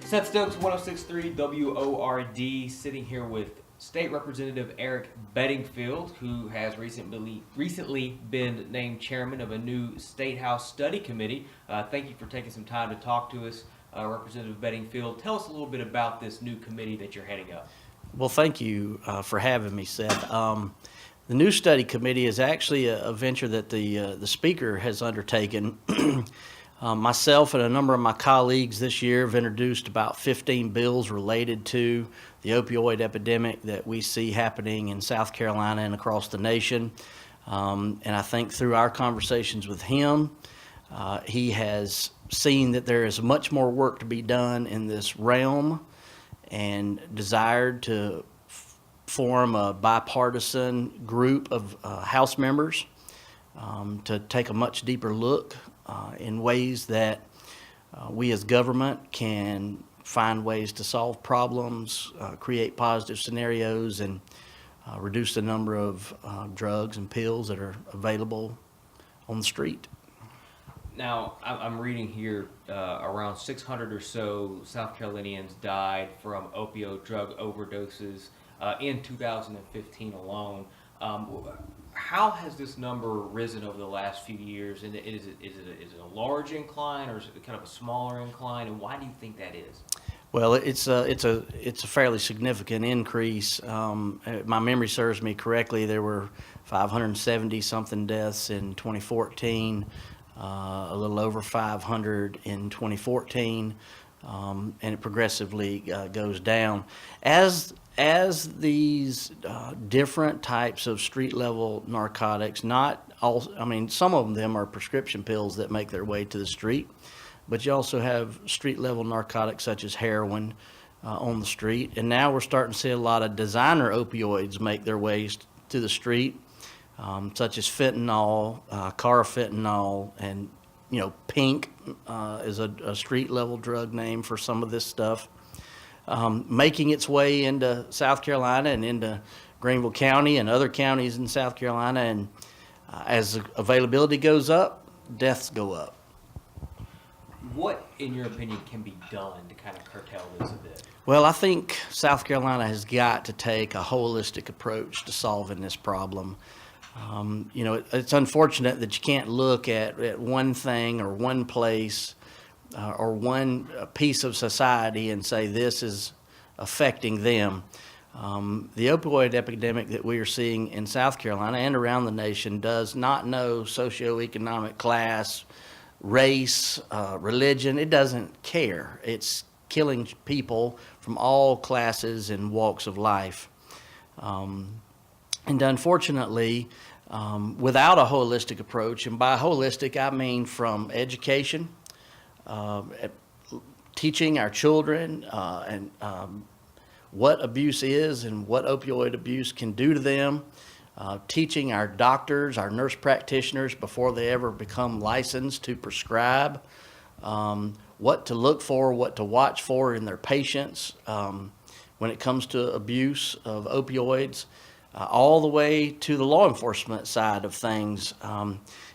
Seth Stokes, 106.3 WORD, sitting here with State Representative Eric Bedingfield, who has recently been named chairman of a new State House study committee. Thank you for taking some time to talk to us, Representative Bedingfield. Tell us a little bit about this new committee that you're heading up. Well, thank you for having me, Seth. The new study committee is actually a venture that the Speaker has undertaken. Myself and a number of my colleagues this year have introduced about 15 bills related to the opioid epidemic that we see happening in South Carolina and across the nation. And I think through our conversations with him, he has seen that there is much more work to be done in this realm and desired to form a bipartisan group of House members to take a much deeper look in ways that we as government can find ways to solve problems, create positive scenarios, and reduce the number of drugs and pills that are available on the street. Now, I'm reading here around 600 or so South Carolinians died from opioid drug overdoses in 2015 alone. How has this number risen over the last few years? And is it a large incline, or is it kind of a smaller incline? And why do you think that is? Well, it's a fairly significant increase. My memory serves me correctly. There were 570 something deaths in 2014, a little over 500 in 2014, and it progressively goes down as these different types of street-level narcotics, not all, I mean, some of them are prescription pills that make their way to the street, but you also have street-level narcotics such as heroin on the street. And now we're starting to see a lot of designer opioids make their ways to the street, such as fentanyl, carfentanil, and, pink is a street-level drug name for some of this stuff. Making its way into South Carolina and into Greenville County and other counties in South Carolina. And as availability goes up, deaths go up. What, in your opinion, can be done to kind of curtail this a bit? Well, I think South Carolina has got to take a holistic approach to solving this problem. It's unfortunate that you can't look at one thing or one place or one piece of society and say this is affecting them. The opioid epidemic that we are seeing in South Carolina and around the nation does not know socioeconomic class, race, religion. It doesn't care. It's killing people from all classes and walks of life. And unfortunately, without a holistic approach, and by holistic I mean from education, teaching our children and what abuse is and what opioid abuse can do to them, teaching our doctors, our nurse practitioners before they ever become licensed to prescribe, what to look for, what to watch for in their patients when it comes to abuse of opioids, all the way to the law enforcement side of things.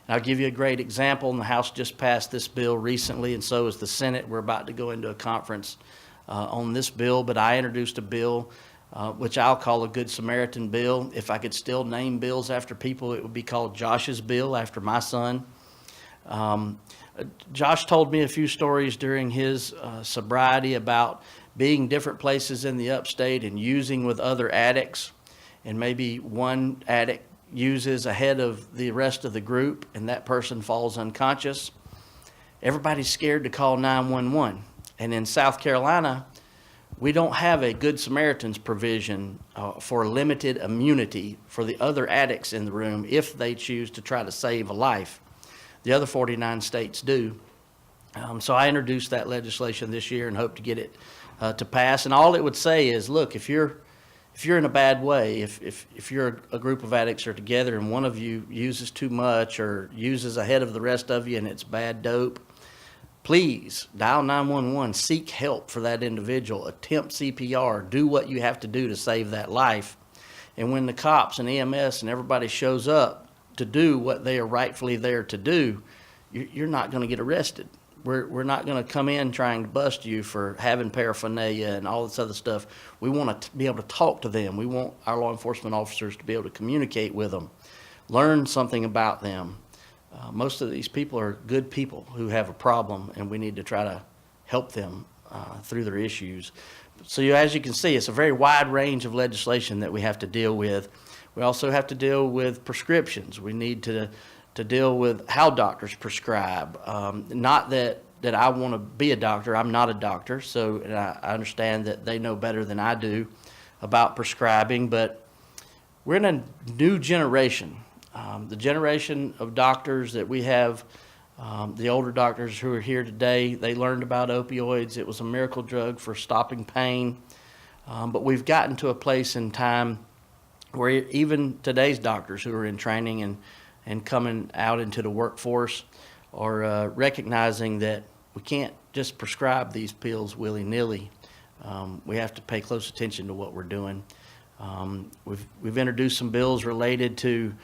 I'll give you a great example. And the House just passed this bill recently, and so is the Senate. We're about to go into a conference on this bill, but I introduced a bill which I'll call a Good Samaritan bill. If I could still name bills after people, it would be called Josh's bill, after my son. Josh told me a few stories during his sobriety about being different places in the Upstate and using with other addicts, and maybe one addict uses ahead of the rest of the group and that person falls unconscious. Everybody's scared to call 911. And in South Carolina, we don't have a Good Samaritan's provision for limited immunity for the other addicts in the room if they choose to try to save a life. The other 49 states do. So I introduced that legislation this year and hope to get it to pass. And all it would say is, look, if you're in a bad way, if you're a group of addicts are together and one of you uses too much or uses ahead of the rest of you and it's bad dope, please dial 911, seek help for that individual, attempt CPR, do what you have to do to save that life. And when the cops and EMS and everybody shows up to do what they are rightfully there to do, you're not going to get arrested. we're not going to come in trying to bust you for having paraphernalia and all this other stuff. We want to be able to talk to them. We want our law enforcement officers to be able to communicate with them, learn something about them. Most of these people are good people who have a problem, and we need to try to help them through their issues. So as you can see, it's a very wide range of legislation that we have to deal with. We also have to deal with prescriptions. We need to deal with how doctors prescribe. Not that I want to be a doctor. I'm not a doctor, so and I understand that they know better than I do about prescribing, but we're in a new generation. The generation of doctors that we have, the older doctors who are here today, they learned about opioids. It was a miracle drug for stopping pain. But we've gotten to a place in time where even today's doctors who are in training and coming out into the workforce are recognizing that we can't just prescribe these pills willy-nilly. We have to pay close attention to what we're doing. We've introduced some bills related to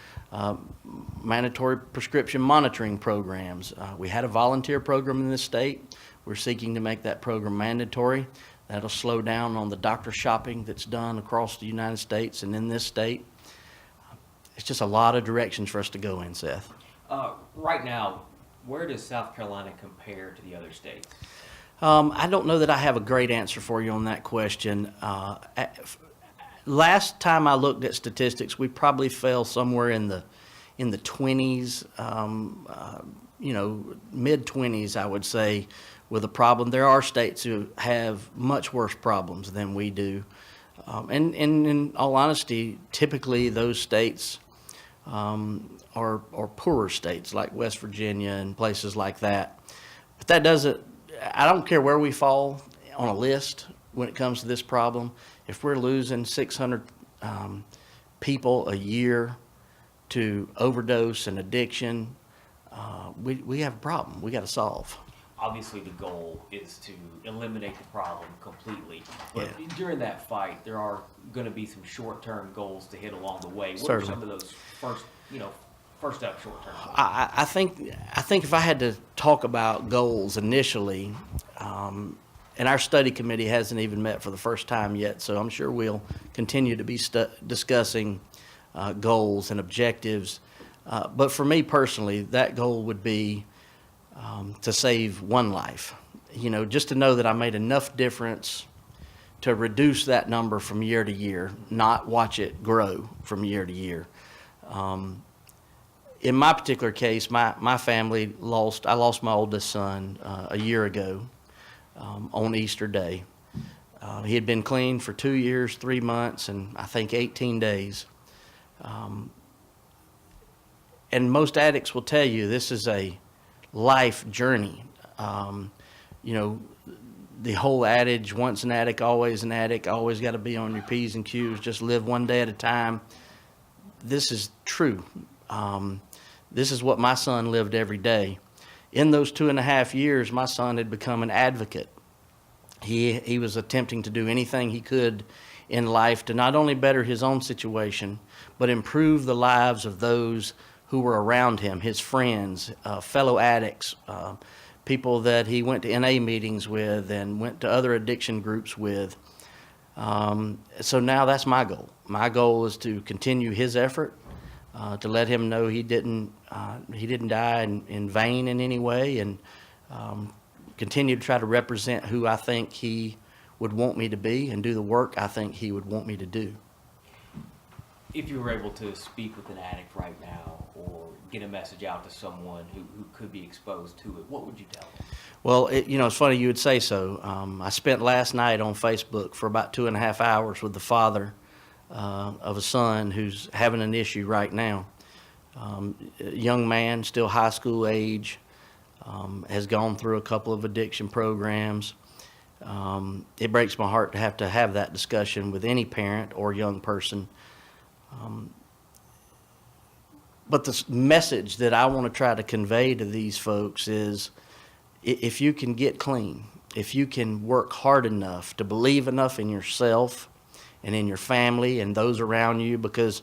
mandatory prescription monitoring programs. We had a volunteer program in this state. We're seeking to make that program mandatory. That'll slow down on the doctor shopping that's done across the United States and in this state. It's just a lot of directions for us to go in, Seth. Right now, where does South Carolina compare to the other states? I don't know that I have a great answer for you on that question. Last time I looked at statistics, we probably fell somewhere in the 20s, mid-20s, I would say, with a problem. There are states who have much worse problems than we do. And in all honesty, typically those states are poorer states like West Virginia and places like that. But that doesn't, I don't care where we fall on a list when it comes to this problem. If we're losing 600 people a year to overdose and addiction, we have a problem we got to solve. Obviously, the goal is to eliminate the problem completely. But during that fight, there are going to be some short-term goals to hit along the way. What are some of those first up short-term goals? I think if I had to talk about goals initially, and our study committee hasn't even met for the first time yet, so I'm sure we'll continue to be discussing goals and objectives. But for me personally, that goal would be to save one life. Just to know that I made enough difference to reduce that number from year to year, not watch it grow from year to year. In my particular case, my family I lost my oldest son a year ago on Easter Day. He had been clean for 2 years, 3 months, and I think 18 days. And most addicts will tell you this is a life journey. The whole adage, once an addict, always got to be on your P's and Q's, just live one day at a time. This is true. This is what my son lived every day. In those 2.5 years, my son had become an advocate. He was attempting to do anything he could in life to not only better his own situation, but improve the lives of those who were around him, his friends, fellow addicts, people that he went to NA meetings with and went to other addiction groups with. So now that's my goal. My goal is to continue his effort, to let him know he didn't die in vain in any way, and continue to try to represent who I think he would want me to be and do the work I think he would want me to do. If you were able to speak with an addict right now or get a message out to someone who could be exposed to it, what would you tell them? Well, it's funny you would say so. I spent last night on Facebook for about 2.5 hours with the father of a son who's having an issue right now. A young man, still high school age, has gone through a couple of addiction programs. It breaks my heart to have that discussion with any parent or young person. But the message that I want to try to convey to these folks is, if you can get clean, if you can work hard enough to believe enough in yourself and in your family and those around you, because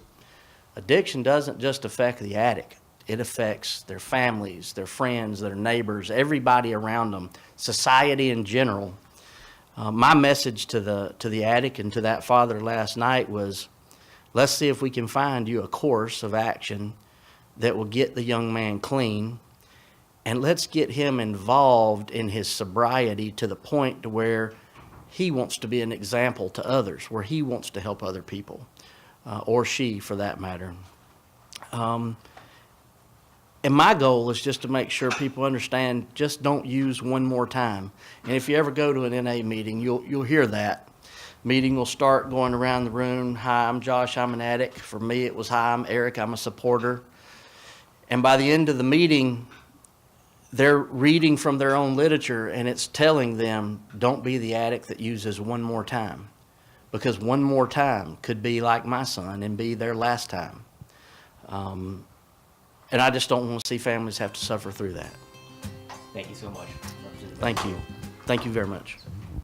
addiction doesn't just affect the addict. it affects their families, their friends, their neighbors, everybody around them, society in general. My message to the addict and to that father last night was, let's see if we can find you a course of action that will get the young man clean, and let's get him involved in his sobriety to the point to where he wants to be an example to others, where he wants to help other people, or she for that matter. And my goal is just to make sure people understand, just don't use one more time. And if you ever go to an NA meeting, you'll hear that. Meeting will start going around the room. Hi, I'm Josh, I'm an addict. For me, it was, hi, I'm Eric, I'm a supporter. And by the end of the meeting, they're reading from their own literature, and it's telling them, don't be the addict that uses one more time. Because one more time could be like my son and be their last time. And I just don't want to see families have to suffer through that. Thank you so much. Thank you. Thank you very much.